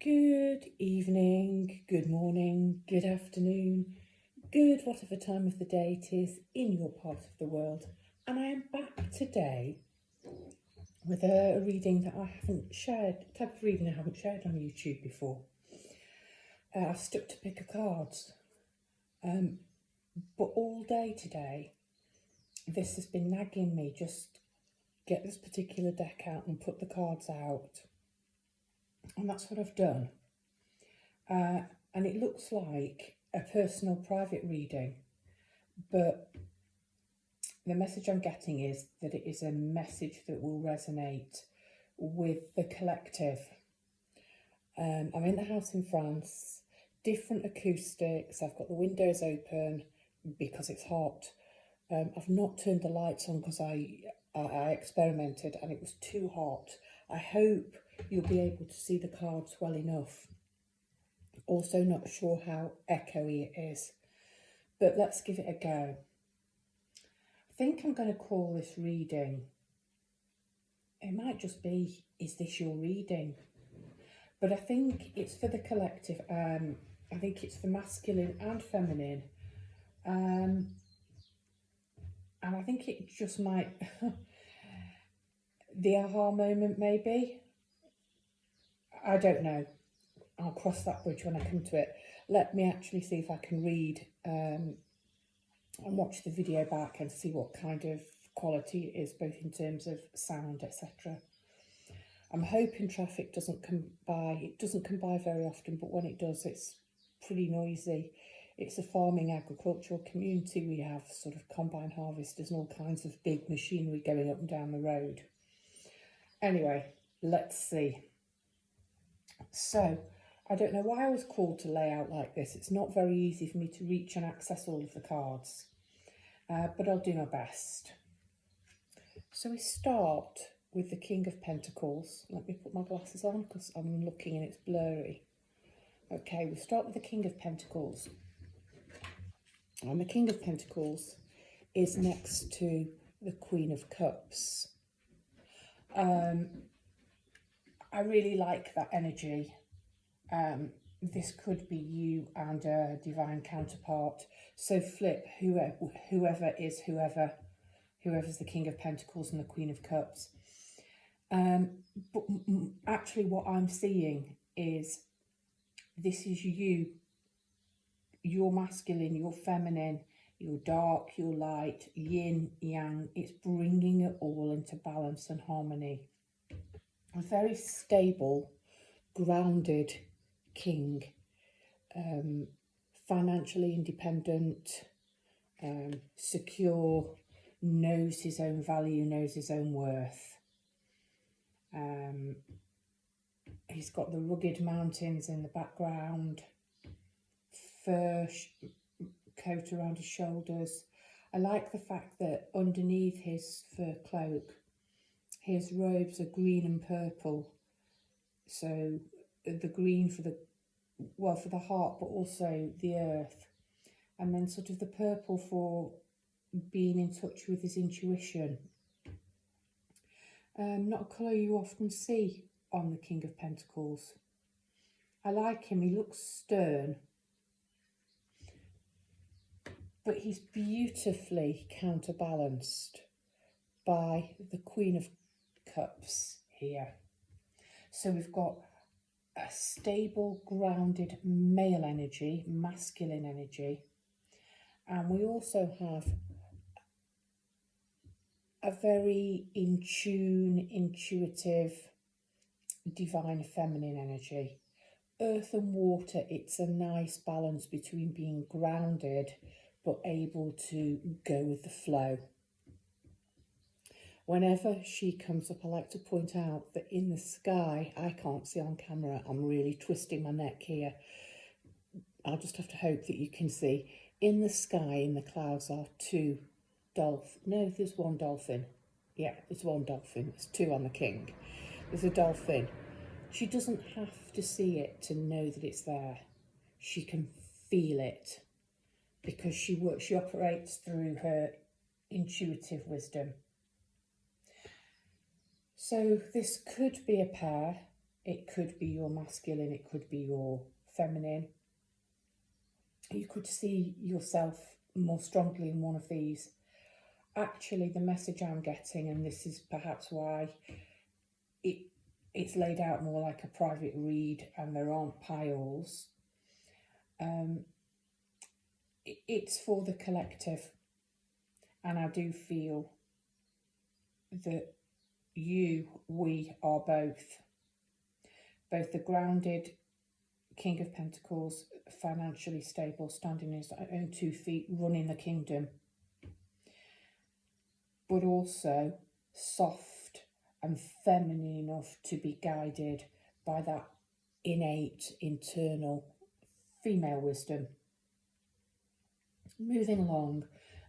Good evening, good morning, good afternoon, good whatever time of the day it is in your part of the world. And I am back today with a reading that I haven't shared, a type of reading I haven't shared on YouTube before. I've stuck to pick of cards, but all day today, this has been nagging me, just get this particular deck out and put the cards out. And that's what I've done. And it looks like a personal private reading, but the message I'm getting is that it is a message that will resonate with the collective. I'm in the house in France, different acoustics. I've got the windows open because it's hot. I've not turned the lights on because I experimented and it was too hot. I hope you'll be able to see the cards well enough. Also not sure how echoey it is, but let's give it a go. I think I'm going to call this reading, it might just be, is this your reading? But I think it's for the collective. I think it's for masculine and feminine. And I think it just might, the aha moment maybe. I don't know. I'll cross that bridge when I come to it. Let me actually see if I can read and watch the video back and see what kind of quality it is, both in terms of sound, etc. I'm hoping traffic doesn't come by. It doesn't come by very often, but when it does, it's pretty noisy. It's a farming agricultural community. We have sort of combine harvesters and all kinds of big machinery going up and down the road. Anyway, let's see. So, I don't know why I was called to lay out like this. It's not very easy for me to reach and access all of the cards, but I'll do my best. So we start with the King of Pentacles. Let me put my glasses on because I'm looking and it's blurry. Okay, we start with the King of Pentacles. And the King of Pentacles is next to the Queen of Cups. I really like that energy. This could be you and a divine counterpart. So flip whoever's the King of Pentacles and the Queen of Cups. But actually what I'm seeing is this is you. You're masculine, you're feminine, you're dark, you're light, yin, yang. It's bringing it all into balance and harmony. A very stable, grounded king, financially independent, secure, knows his own value, knows his own worth. He's got the rugged mountains in the background, fur coat around his shoulders. I like the fact that underneath his fur cloak, his robes are green and purple. So the green for the heart, but also the earth. And then sort of the purple for being in touch with his intuition. Not a colour you often see on the King of Pentacles. I like him, he looks stern, but he's beautifully counterbalanced by the Queen of Cups here. So we've got a stable, grounded male energy, masculine energy, and we also have a very in tune, intuitive, divine feminine energy. Earth and water, it's a nice balance between being grounded but able to go with the flow. Whenever she comes up, I like to point out that in the sky, I can't see on camera, I'm really twisting my neck here. I'll just have to hope that you can see. In the sky, in the clouds, are two dolphins. No, there's one dolphin. Yeah, there's one dolphin. There's two on the king. There's a dolphin. She doesn't have to see it to know that it's there. She can feel it because she operates through her intuitive wisdom. So this could be a pair. It could be your masculine, it could be your feminine. You could see yourself more strongly in one of these. Actually, the message I'm getting, and this is perhaps why it's laid out more like a private read and there aren't piles, it's for the collective. And I do feel that we are both the grounded King of Pentacles, financially stable, standing on his own 2 feet, running the kingdom, but also soft and feminine enough to be guided by that innate internal female wisdom. Moving along,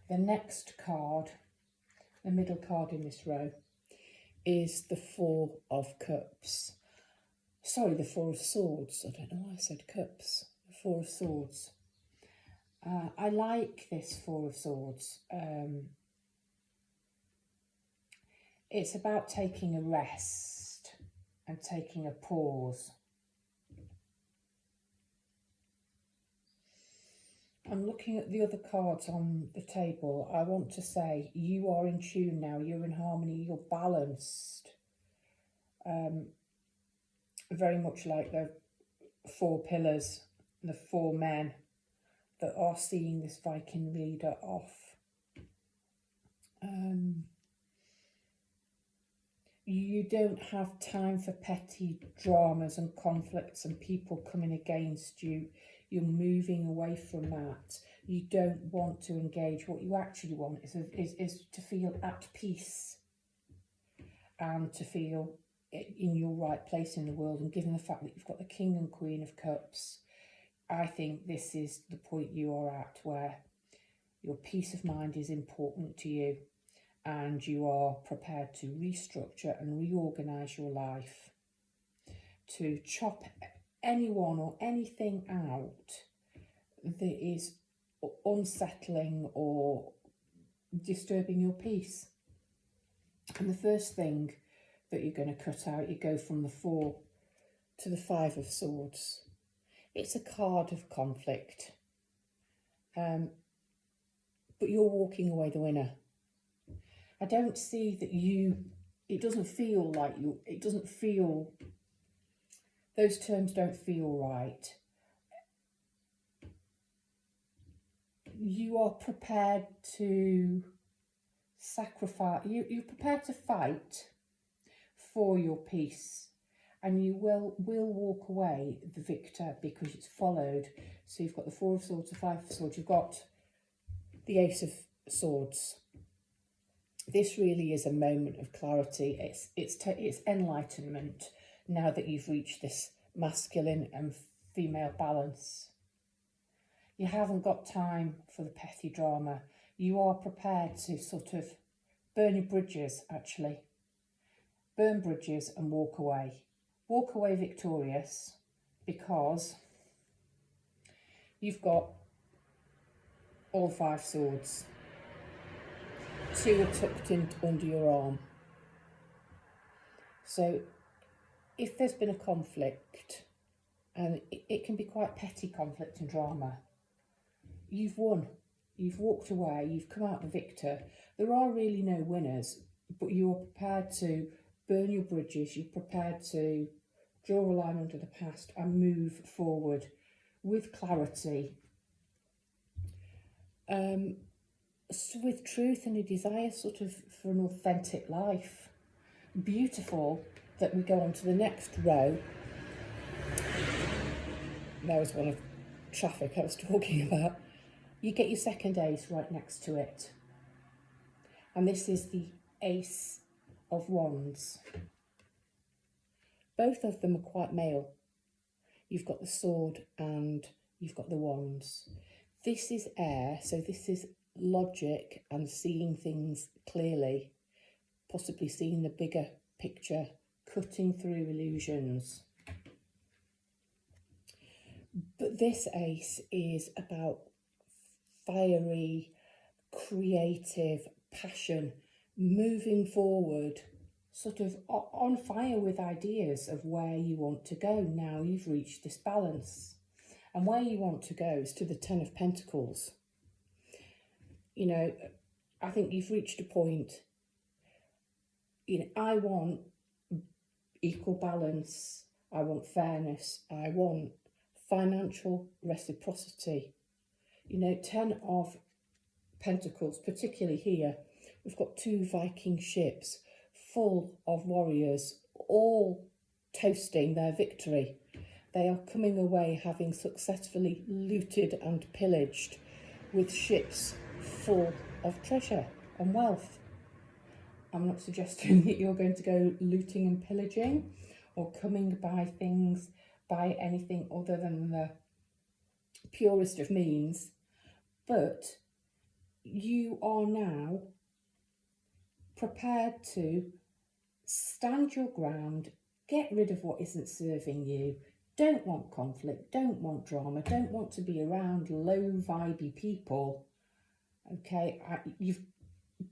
the next card, the middle card in this row, is the Four of Cups. Sorry, the Four of Swords. I don't know why I said cups. The Four of Swords. I like this Four of Swords. It's about taking a rest and taking a pause. I'm looking at the other cards on the table. I want to say you are in tune now. You're in harmony. You're balanced. Very much like the 4 pillars, the 4 men that are seeing this Viking leader off. You don't have time for petty dramas and conflicts and people coming against you. You're moving away from that. You don't want to engage. What you actually want is to feel at peace and to feel in your right place in the world. And given the fact that you've got the King and Queen of Cups, I think this is the point you are at where your peace of mind is important to you and you are prepared to restructure and reorganise your life, to chop anyone or anything out that is unsettling or disturbing your peace. And the first thing that you're going to cut out, you go from the 4 to the 5 of Swords. It's a card of conflict, but you're walking away the winner. I don't see that it doesn't feel like those terms don't feel right. You are prepared to sacrifice, you're prepared to fight for your peace, and you will walk away the victor because it's followed. So you've got the 4 of Swords, the 5 of Swords, you've got the Ace of Swords. This really is a moment of clarity. It's enlightenment now that you've reached this masculine and female balance. You haven't got time for the petty drama. You are prepared to sort of burn your bridges, actually. Burn bridges and walk away. Walk away victorious because you've got all 5 swords. 2 are tucked in under your arm. So if there's been a conflict, and it can be quite petty conflict and drama, you've won. You've walked away, you've come out the victor. There are really no winners, but you're prepared to burn your bridges, you're prepared to draw a line under the past and move forward with clarity, with truth and a desire sort of for an authentic life. Beautiful that we go on to the next row. There was one of traffic I was talking about. You get your second ace right next to it. And this is the Ace of Wands. Both of them are quite male. You've got the sword and you've got the wands. This is air, so this is logic and seeing things clearly, possibly seeing the bigger picture, cutting through illusions. But this ace is about fiery, creative passion, moving forward, sort of on fire with ideas of where you want to go now you've reached this balance. And where you want to go is to the Ten of Pentacles. You know, I think you've reached a point, you know, I want equal balance, I want fairness, I want financial reciprocity. You know, Ten of Pentacles, particularly here, we've got 2 Viking ships full of warriors, all toasting their victory. They are coming away having successfully looted and pillaged with ships full of treasure and wealth. I'm not suggesting that you're going to go looting and pillaging or coming by things, by anything other than the purest of means, but you are now prepared to stand your ground, get rid of what isn't serving you, don't want conflict, don't want drama, don't want to be around low vibey people. Okay, you've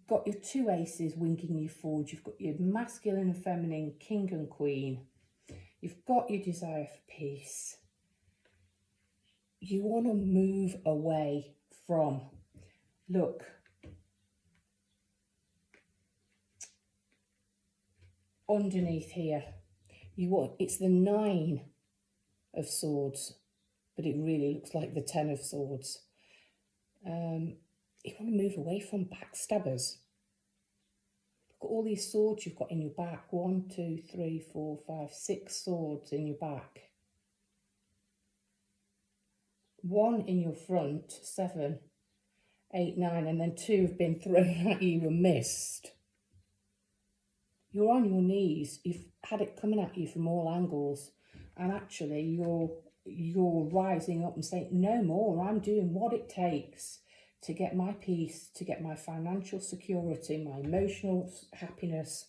got your 2 aces winging you forward. You've got your masculine and feminine king and queen. You've got your desire for peace. You want to move away from, look, underneath here, it's the 9 of Swords, but it really looks like the 10 of Swords. You want to move away from backstabbers. Look at all these swords you've got in your back. 1, 2, 3, 4, 5, 6 swords in your back. 1 in your front, 7, 8, 9, and then 2 have been thrown at you and missed. You're on your knees. You've had it coming at you from all angles, and actually you're rising up and saying, no more. I'm doing what it takes to get my peace, to get my financial security, my emotional happiness.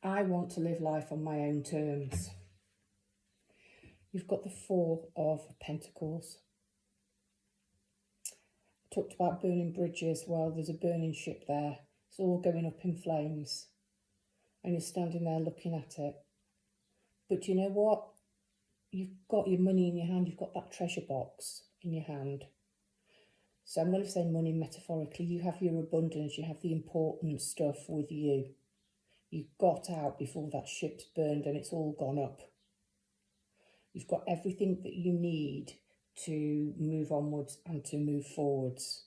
I want to live life on my own terms. You've got the 4 of Pentacles. I talked about burning bridges. Well, there's a burning ship there. It's all going up in flames. And you're standing there looking at it. But you know what? You've got your money in your hand. You've got that treasure box in your hand. So I'm going to say money metaphorically. You have your abundance. You have the important stuff with you. You got out before that ship's burned and it's all gone up. You've got everything that you need to move onwards and to move forwards.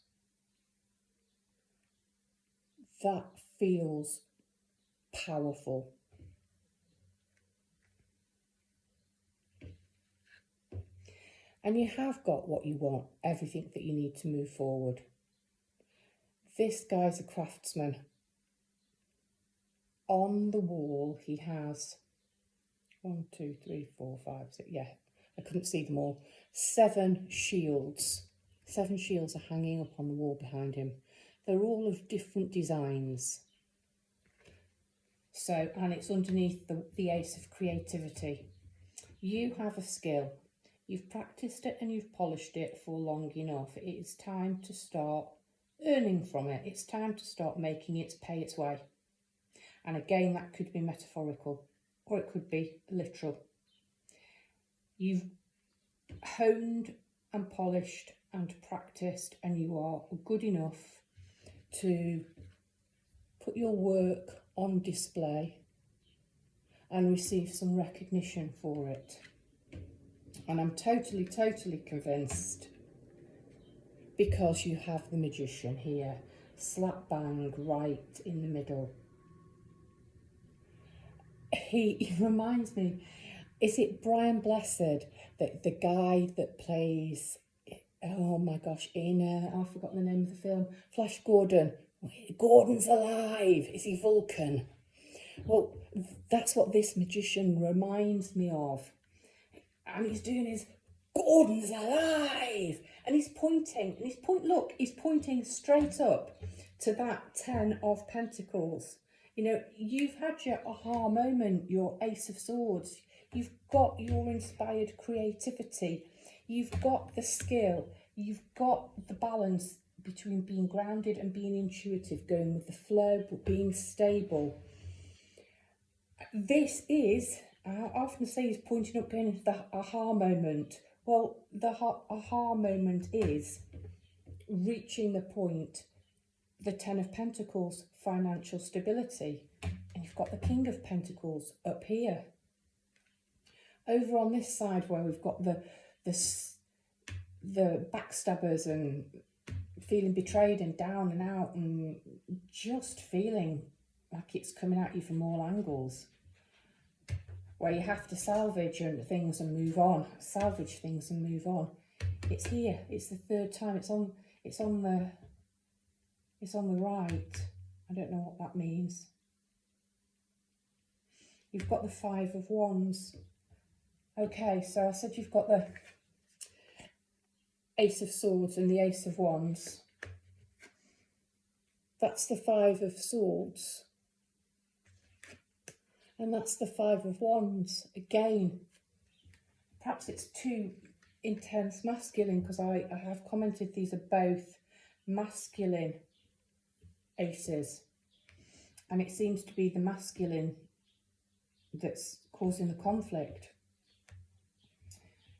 That feels powerful. And you have got what you want, everything that you need to move forward. This guy's a craftsman. On the wall, he has 1, 2, 3, 4, 5, 6, yeah, I couldn't see them all. 7 shields. 7 shields are hanging up on the wall behind him. They're all of different designs. So, and it's underneath the Ace of Creativity. You have a skill. You've practiced it and you've polished it for long enough. It is time to start earning from it. It's time to start making it pay its way. And again, that could be metaphorical or it could be literal. You've honed and polished and practiced and you are good enough to put your work on display and receive some recognition for it. And I'm totally convinced, because you have the Magician here, slap bang right in the middle. He reminds me, is it Brian Blessed, the guy that plays, oh my gosh, I've forgotten the name of the film, Flash Gordon. Gordon's alive. Is he Vulcan? Well, that's what this magician reminds me of. And he's doing his Gordon's alive. And he's pointing, he's pointing straight up to that 10 of Pentacles. You know, you've had your aha moment, your Ace of Swords. You've got your inspired creativity. You've got the skill. You've got the balance between being grounded and being intuitive, going with the flow, but being stable. This is, I often say, is pointing up going into the aha moment. Well, the aha moment is reaching the point, the Ten of Pentacles, financial stability. And you've got the King of Pentacles up here. Over on this side where we've got the backstabbers and feeling betrayed and down and out and just feeling like it's coming at you from all angles, where you have to salvage things and move on, salvage things and move on. It's here. It's the third time. It's on the right. I don't know what that means. You've got the Five of Wands. Okay, so I said you've got the Ace of Swords and the Ace of Wands. That's the Five of Swords. And that's the Five of Wands. Again, perhaps it's too intense masculine, because I have commented these are both masculine aces. And it seems to be the masculine that's causing the conflict.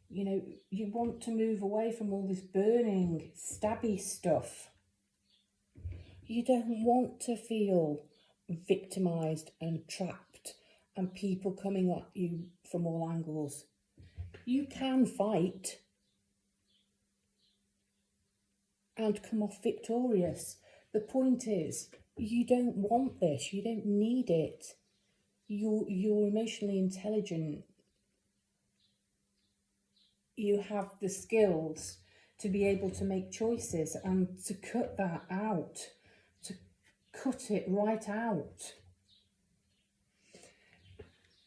You know, you want to move away from all this burning, stabby stuff. You don't want to feel victimised and trapped and people coming at you from all angles. You can fight and come off victorious. The point is, you don't want this. You don't need it. You're emotionally intelligent. You have the skills to be able to make choices and to cut that out, to cut it right out.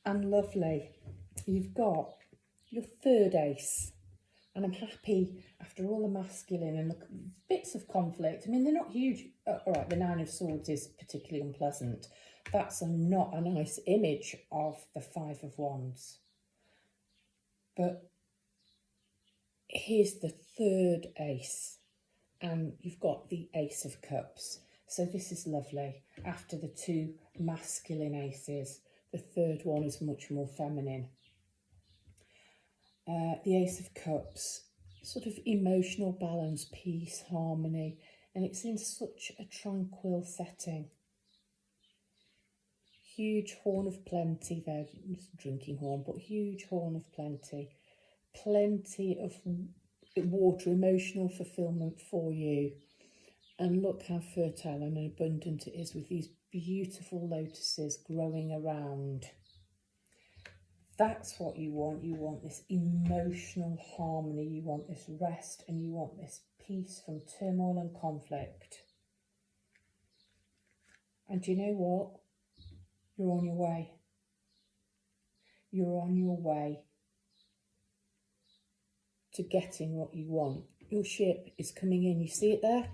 And lovely, you've got your third ace. And I'm happy, after all the masculine and the bits of conflict, I mean, they're not huge. All right, the Nine of Swords is particularly unpleasant. That's not a nice image of the Five of Wands. But here's the third ace, and you've got the Ace of Cups. So this is lovely. After the two masculine aces, the third one is much more feminine. The Ace of Cups, sort of emotional balance, peace, harmony, and it's in such a tranquil setting. Huge horn of plenty there, drinking horn, but huge horn of plenty. Plenty of water, emotional fulfillment for you. And look how fertile and abundant it is with these beautiful lotuses growing around. That's what you want. You want this emotional harmony. You want this rest, and you want this peace from turmoil and conflict. And do you know what? You're on your way. You're on your way to getting what you want. Your ship is coming in. You see it there?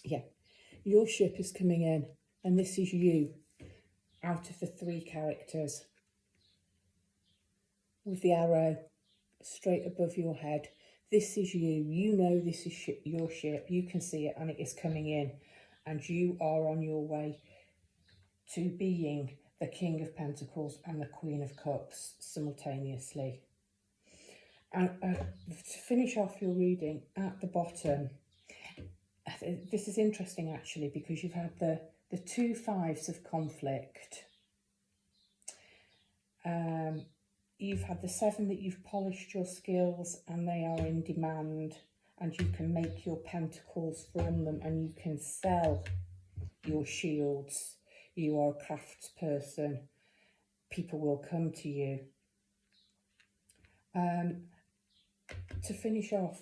Yeah. Your ship is coming in, and this is you out of the three characters with the arrow straight above your head. This is you. You know this is your ship. You can see it, and it is coming in, and you are on your way to being the King of Pentacles and the Queen of Cups simultaneously. And to finish off your reading, at the bottom, this is interesting actually, because you've had the two fives of conflict. You've had the seven that you've polished your skills and they are in demand, and you can make your pentacles from them, and you can sell your shields. You are a craftsperson. People will come to you. To finish off,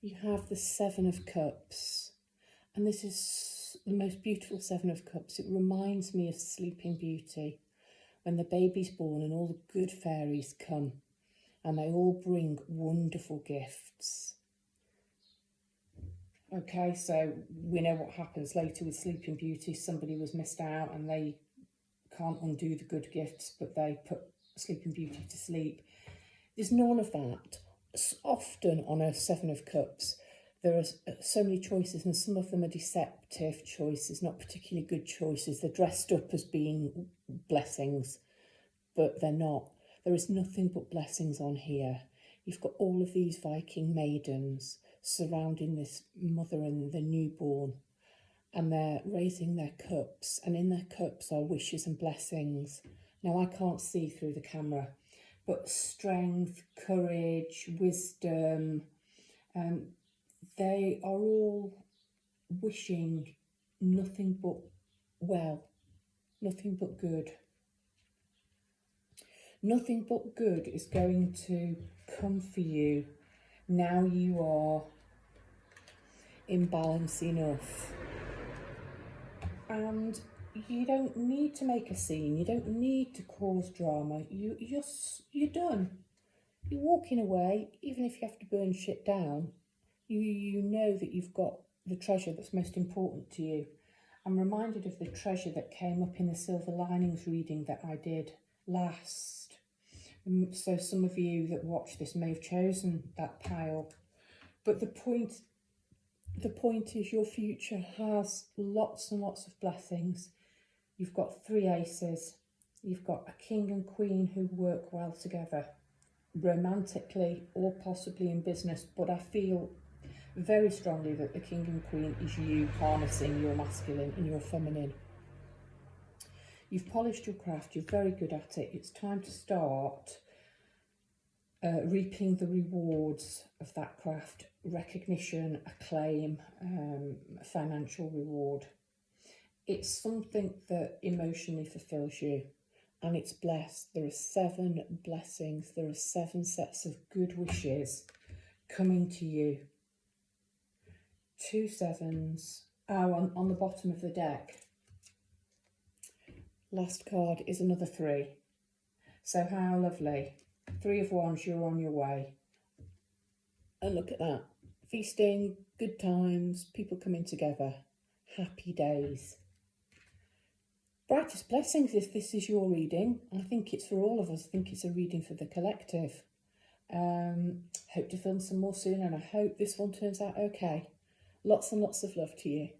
you have the Seven of Cups. And this is the most beautiful Seven of Cups. It reminds me of Sleeping Beauty, when the baby's born and all the good fairies come and they all bring wonderful gifts. Okay, so we know what happens later with Sleeping Beauty. Somebody was missed out and they can't undo the good gifts, but they put Sleeping Beauty to sleep. There's none of that. Often on a Seven of Cups, there are so many choices, and some of them are deceptive choices, not particularly good choices. They're dressed up as being blessings, but they're not. There is nothing but blessings on here. You've got all of these Viking maidens surrounding this mother and the newborn, and they're raising their cups, and in their cups are wishes and blessings. Now, I can't see through the camera, but strength, courage, wisdom, they are all wishing nothing but well, nothing but good. Nothing but good is going to come for you now you are in balance enough. And you don't need to make a scene. You don't need to cause drama. You're done. You're walking away, even if you have to burn shit down. You know that you've got the treasure that's most important to you. I'm reminded of the treasure that came up in the Silver Linings reading that I did last. So some of you that watch this may have chosen that pile. But the point is your future has lots and lots of blessings. You've got 3 aces. You've got a king and queen who work well together, romantically or possibly in business. But I feel very strongly that the king and queen is you harnessing your masculine and your feminine. You've polished your craft. You're very good at it. It's time to start reaping the rewards of that craft. Recognition, acclaim, financial reward. It's something that emotionally fulfills you, and it's blessed. There are 7 blessings. There are 7 sets of good wishes coming to you. 2 sevens. Oh, on the bottom of the deck. Last card is another 3. So how lovely. 3 of wands, you're on your way. And look at that. Feasting, good times, people coming together. Happy days. Brightest blessings if this is your reading. I think it's for all of us. I think it's a reading for the collective. Hope to film some more soon, and I hope this one turns out okay. Lots and lots of love to you.